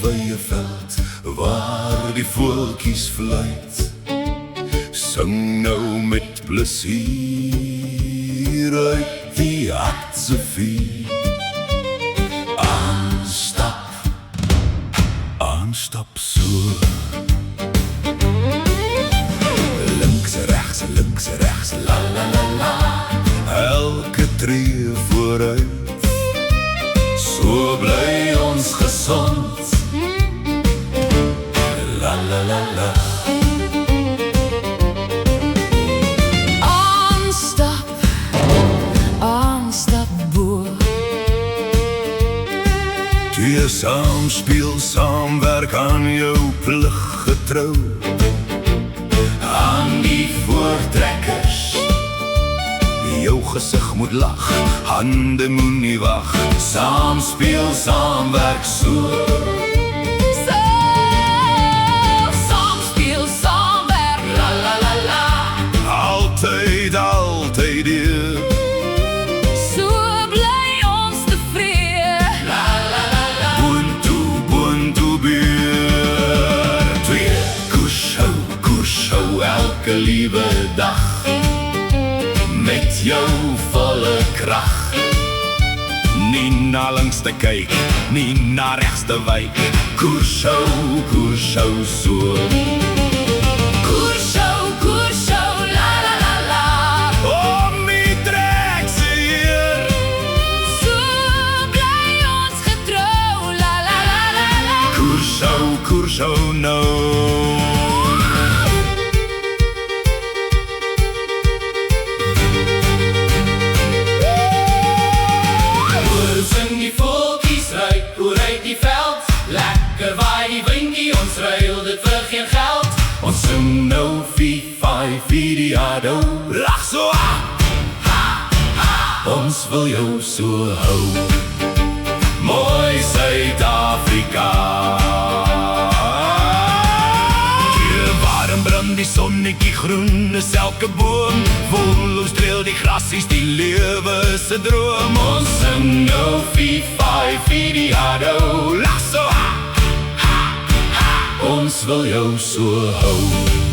wye veld waar die voeltjies fluit. Sing nou met plesier uit die hart se vuur. Aanstap so. Links, regs, la la la la. Elke tree vooruit, so bly ons gesond. La la la la. Aanstap boer. Twee saam speel, saamwerk aan jou plig getrou. Aan die voortrekkers, jou gesig moet lag, hande moet nie wag. Saam speel, saamwerk so. Saam speel, saamwerk, la la la la. Altyd, altyd hier. So bly ons tevrede, la la la la. Boontoe beer. Twee, koers hou elke liewe dag. Met jou volle krag. Nie na links te kyk, nie na regs te wyk. Koers hou so. Koers hou, la la la la. Om die trek se hier. So bly ons getrou, la la la la la. Koers hou nou. Sing die voeltjies ruik, oor uit die veld. Lekker waai die windjie, ons ruil dit vir geen geld. Ons sing nou fie-fi, fie-die-ado. Lach so, ha, ha. Ons wil jou so hou. Mooi Suid-Afrika. Hier warm brand die sonnetjie, groen is elke boom. Vol ons streel die grasies, die lewe se droom. Ons sing nou fie-fi, fie-die-ado. Lach so, ha, ha. Ons wil jou so hou.